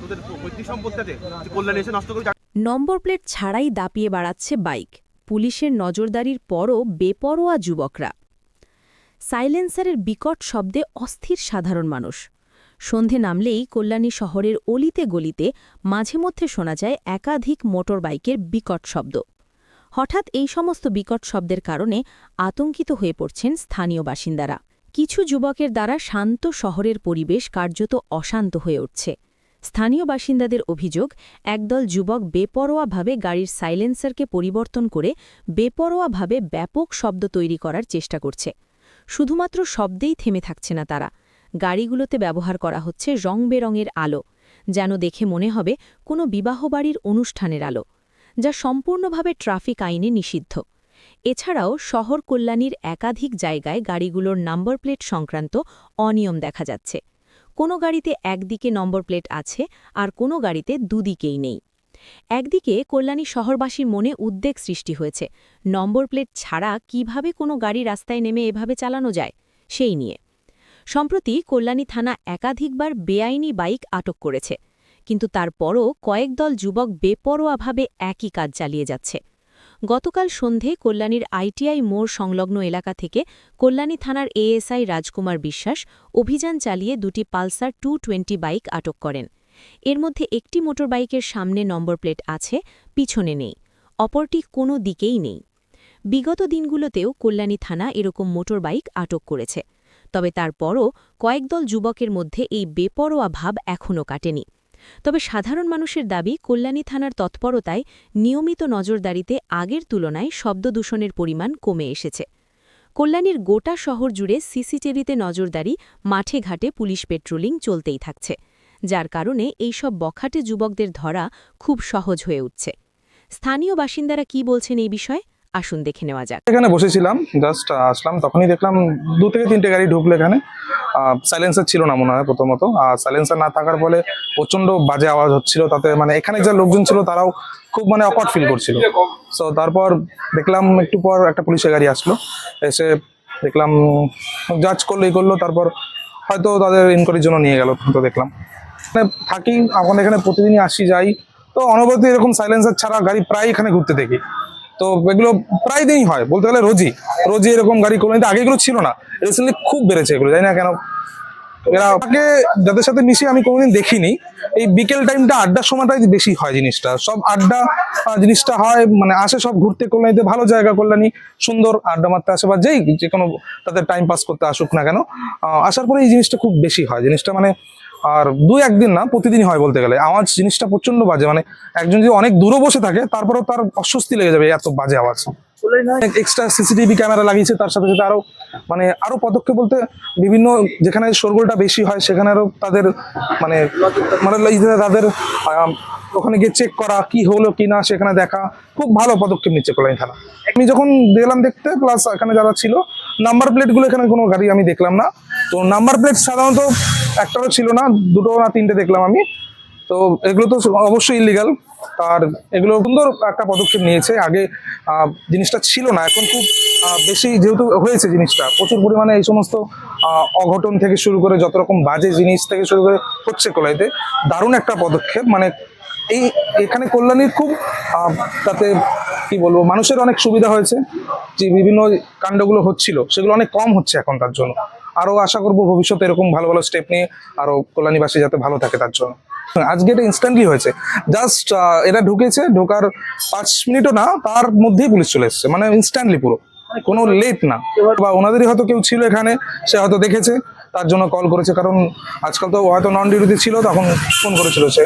তোদের পৈতৃক সম্পত্তি আছে কল্যাণী এসে নষ্ট করে। নম্বর প্লেট ছাড়াই দাপিয়ে বাড়াচ্ছে বাইক, পুলিশের নজরদারির পরও বেপরোয়া যুবকরা। সাইলেন্সারের বিকট শব্দে অস্থির সাধারণ মানুষ। সন্ধে নামলেই কল্যাণী শহরের অলিতে গলিতে মাঝে মধ্যে শোনা যায় একাধিক মোটর বাইকের বিকট শব্দ। হঠাৎ এই সমস্ত বিকট শব্দের কারণে আতঙ্কিত হয়ে পড়ছেন স্থানীয় বাসিন্দারা। কিছু যুবকের দ্বারা শান্ত শহরের পরিবেশ কার্যত অশান্ত হয়ে উঠছে। স্থানীয় বাসিন্দাদের অভিযোগ, একদল যুবক বেপরোয়াভাবে গাড়ির সাইলেন্সারকে পরিবর্তন করে বেপরোয়াভাবে ব্যাপক শব্দ তৈরি করার চেষ্টা করছে। শুধুমাত্র শব্দেই থেমে থাকছে না তারা, গাড়িগুলোতে ব্যবহার করা হচ্ছে রংবেরঙের আলো, যেন দেখে মনে হবে কোনো বিবাহবাড়ির অনুষ্ঠানের আলো, যা সম্পূর্ণভাবে ট্রাফিক আইনে নিষিদ্ধ। এছাড়াও শহর কল্যাণীর একাধিক জায়গায় গাড়িগুলোর নম্বর প্লেট সংক্রান্ত অনিয়ম দেখা যাচ্ছে। কোনো গাড়িতে একদিকে নম্বর প্লেট আছে আর কোনো গাড়িতে দুদিকেই নেই। একদিকে কল্যাণী শহরবাসীর মনে উদ্বেগ সৃষ্টি হয়েছে, নম্বর প্লেট ছাড়া কিভাবে কোনো গাড়ি রাস্তায় নেমে এভাবে চালানো যায় সেই নিয়ে। সম্প্রতি কল্যাণী থানা একাধিকবার বেআইনি বাইক আটক করেছে, কিন্তু তারপরও কয়েক দল যুবক বেপরোয়াভাবে একই কাজ চালিয়ে যাচ্ছে। গতকাল সন্ধে কল্যাণীর আইটিআই মোড় সংলগ্ন এলাকা থেকে কল্যাণী থানার এএসআই রাজকুমার বিশ্বাস অভিযান চালিয়ে দুটি পালসার 220 বাইক আটক করেন। এর মধ্যে একটি মোটর বাইকের সামনে নম্বর প্লেট আছে, পিছনে নেই, অপরটি কোনো দিকেই নেই। বিগত দিনগুলোতেও কল্যাণী থানা এরকম মোটর বাইক আটক করেছে, তবে তারপরও কয়েক দল যুবকের মধ্যে এই বেপরোয়া ভাব এখনও কাটেনি। তবে সাধারণ মানুষের দাবি, কল্যাণী থানার তৎপরতায় নিয়মিত নজরদারিতে আগের তুলনায় শব্দদূষণের পরিমাণ কমে এসেছে। কল্যাণীর গোটা শহর জুড়ে সিসিটিভিতে নজরদারি, মাঠে ঘাটে পুলিশ পেট্রোলিং চলতেই থাকছে, যার কারণে এইসব বখাটে যুবকদের ধরা খুব সহজ হয়ে উঠছে। স্থানীয় বাসিন্দারা কি বলছেন এই বিষয়ে আসুন দেখে নেওয়া যাক। এখানে বসেছিলাম, জাস্ট আসলাম, তখনই দেখলাম 2 থেকে 3টে গাড়ি ঢুকলো এখানে। সাইলেন্সার ছিল না মনে হয় প্রথমত, আর সাইলেন্সার না থাকার ফলে প্রচন্ড বাজে আওয়াজ হচ্ছিল। তাতে মানে এখানে যে লোকজন ছিল তারাও খুব মানে অকওয়ার্ড ফিল করছিল। সো তারপর দেখলাম একটু পর একটা পুলিশের গাড়ি আসলো, এসে দেখলাম জাজ করলো, করলো, তারপর হয়তো তাদের ইনকোয়ারির জন্য নিয়ে গেল। তো দেখলাম থাকি, এখন এখানে প্রতিদিনই আসি যাই, তো অনবরত এরকম সাইলেন্সার ছাড়া গাড়ি প্রায় এখানে ঘুরতে দেখি। তো এগুলো প্রায় দিনই হয়, বলতে গেলে রোজই এরকম গাড়ি কলোনিতে। আগে এগুলো ছিল না, রিসেন্টলি খুব বেড়েছে এগুলো, জানি না কেন। এরা আগে যাদের সাথে মিশে আমি কোনোদিন দেখিনি। এই বিকেল টাইমটা আড্ডার সময়টাই বেশি হয় জিনিসটা, সব আড্ডা জিনিসটা হয়, মানে আসে সব ঘুরতে কল্যাণীতে, ভালো জায়গা কল্যাণী, সুন্দর, আড্ডা মারতে আসে বা যে কোনো তাদের টাইম পাস করতে আসুক না কেন, আসার পরে এই জিনিসটা খুব বেশি হয় জিনিসটা, মানে আর 2-1 দিন না, প্রতিদিনই হয় বলতে গেলে। আওয়াজ জিনিসটা প্রচন্ড বাজে, মানে একজন যদি অনেক দূরে বসে থাকে তারপরেও তার অস্বস্তি লেগে যাবে এত বাজে আওয়াজ। এক্সট্রা সিসিটিভি ক্যামেরা লাগিয়েছে, তার সাথে সাথে আরো পদক্ষেপ বলতে বিভিন্ন যেখানে শোরগোলটা বেশি হয় সেখানে আরো তাদের মানে তাদের ওখানে গিয়ে চেক করা কি হলো কি না সেখানে দেখা, খুব ভালো পদক্ষেপ নিচ্ছে কল্যাণী থানা। আমি যখন গেলাম দেখতে, প্লাস এখানে যারা ছিল, নাম্বার প্লেটগুলো এখানে কোনো গাড়ি আমি দেখলাম না। তো নাম্বার প্লেট সাধারণত একটাও ছিল না, 2টো না 3টে দেখলাম আমি। তো এগুলো তো অবশ্যই ইলিগাল, আর এগুলো সুন্দর একটা পদক্ষেপ নিয়েছে। আগে জিনিসটা ছিল না, এখন খুব বেশি যেহেতু হয়েছে জিনিসটা, প্রচুর পরিমাণে এই সমস্ত অঘটন থেকে শুরু করে যত রকম বাজে জিনিস থেকে শুরু করে হচ্ছে কল্যাণীতে, দারুণ একটা পদক্ষেপ। মানে এখানে কল্যাণীর খুব তাতে কি বলবো, মানুষের অনেক সুবিধা হয়েছে। যে বিভিন্ন কাণ্ডগুলো হচ্ছিল সেগুলো অনেক কম হচ্ছে এখন, তার জন্য আরো আশা করবো ভবিষ্যতে এরকম ভালো ভালো স্টেপ নিয়ে আরো কল্যাণীবাসী যাতে ভালো থাকে তার জন্য। আজকে এটা ইনস্ট্যান্টলি হয়েছে, জাস্ট এটা ঢুকেছে, ঢোকার 5 মিনিটও না তার মধ্যেই পুলিশ চলে এসছে, মানে ইনস্ট্যান্টলি, পুরো কোনো লেট না। বা ওনাদেরই হয়তো কেউ ছিল এখানে, সে হয়তো দেখেছে, তার জন্য কল করেছে, কারণ আজকাল তো হয়তো নন ডিউটিতে ছিল, তখন ফোন করেছিল সে।